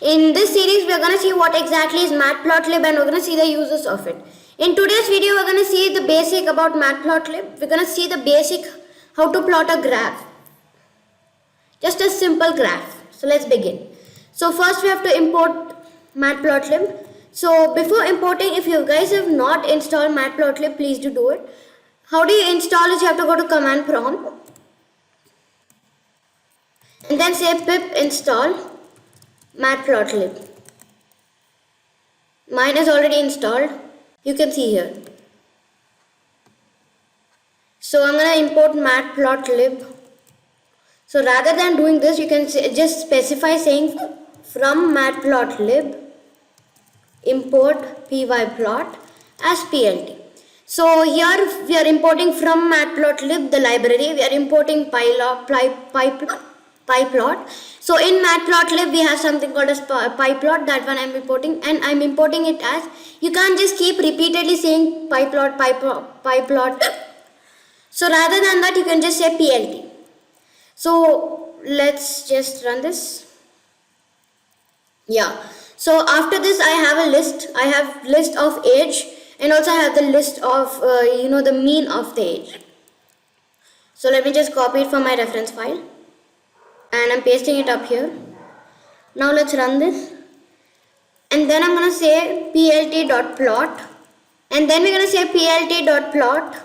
In this series, we are going to see what exactly is Matplotlib and we're going to see the uses of it. In today's video, we're going to see the basic about Matplotlib. We're going to see the basic how to plot a graph. Just a simple graph. So let's begin. So first we have to import Matplotlib. So before importing, if you guys have not installed Matplotlib, please do it. How do you install it? You have to go to command prompt and then say pip install Matplotlib. Mine is already installed. You can see here. So I'm going to import Matplotlib. So rather than doing this, you can just specify saying from Matplotlib import pyplot as plt. So here we are importing from Matplotlib the library. We are importing pyplot. So in Matplotlib we have something called as pyplot. That one I'm importing, and I'm importing it as, you can't just keep repeatedly saying pyplot. So rather than that, you can just say plt. So let's just run this. Yeah. So after this, I have a list. I have list of age, and also I have the list of the mean of the age. So let me just copy it from my reference file, and I'm pasting it up here. Now let's run this, and then I'm gonna say plt.plot, and then we're gonna say plt.plot,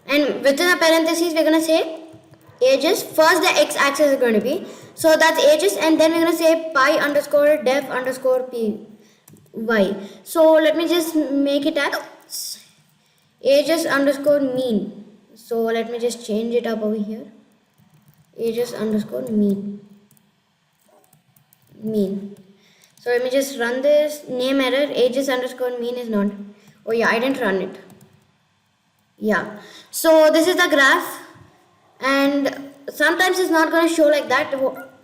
and within a parentheses we're gonna say ages. First the x-axis is going to be, so that's ages, and then we're going to say pi_def_py. So let me just make it as ages_mean. So let me just change it up over here. Ages_mean. So let me just run this. Name error, ages_mean is not. Oh yeah, I didn't run it. Yeah. So this is the graph. And sometimes it's not going to show like that.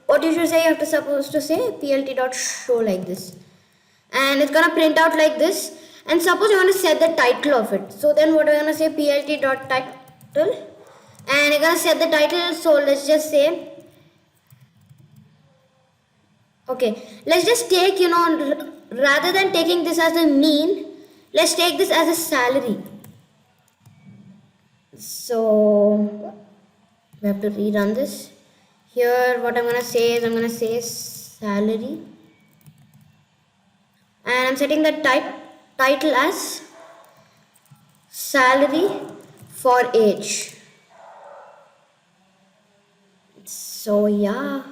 What you should say, you have to supposed to say plt.show like this, and it's going to print out like this. And suppose you want to set the title of it, so then what we're going to say plt.title, and you're going to set the title. So let's just say, okay, let's just take, rather than taking this as a mean, let's take this as a salary. So we have to rerun this. Here what I'm going to say is, I'm going to say salary, and I'm setting the title as salary for age. So yeah,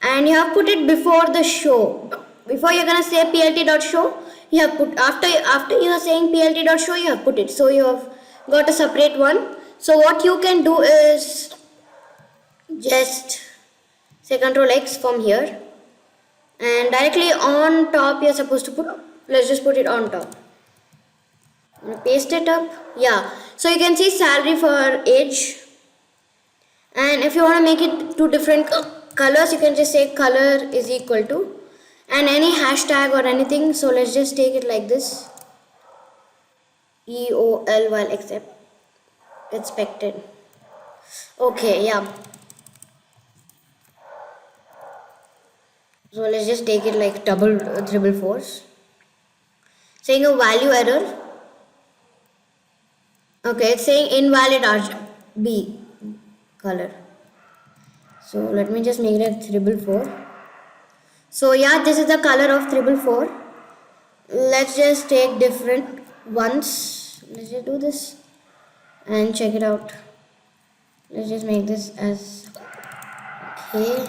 and you have put it before the show. Before you're going to say plt.show, you have put, after you are saying plt.show, you have put it. So you have got a separate one. So what you can do is just say Ctrl X from here, and directly on top you're supposed to put, let's just put it on top. I'm gonna paste it up. Yeah, so you can see salary for age, and if you want to make it two different colors, you can just say color is equal to, and any hashtag or anything. So let's just take it like this, EOL while expected. Okay, yeah. So let's just take it like triple force. Saying a value error. Okay, it's saying invalid RGB color. So let me just make it 444. So yeah, this is the color of 444. Let's just take different ones. Let's just do this and check it out. Let's just make this as okay.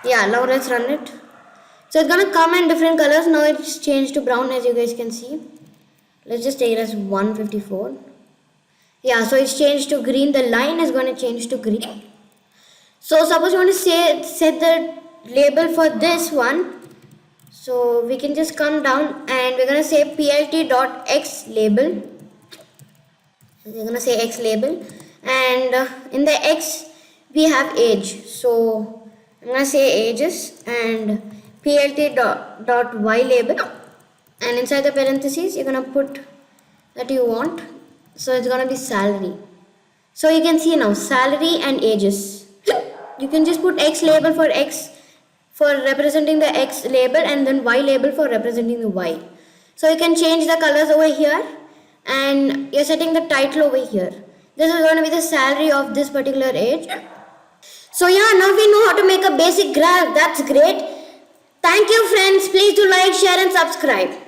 Yeah, now let's run it. So it's gonna come in different colors. Now it's changed to brown, as you guys can see. Let's just take it as 154. Yeah, so it's changed to green. The line is going to change to green. So suppose you want to set the label for this one. So we can just come down and we're going to say plt.xlabel. We're going to say x label, and in the x we have age. So I'm going to say ages and plt.y label, and inside the parentheses you're going to put that you want. So it's going to be salary. So you can see now salary and ages. You can just put x label for x for representing the X label and then Y label for representing the Y. So you can change the colors over here, and you're setting the title over here. This is going to be the salary of this particular age. So yeah, now we know how to make a basic graph. That's great. Thank you friends. Please do like, share and subscribe.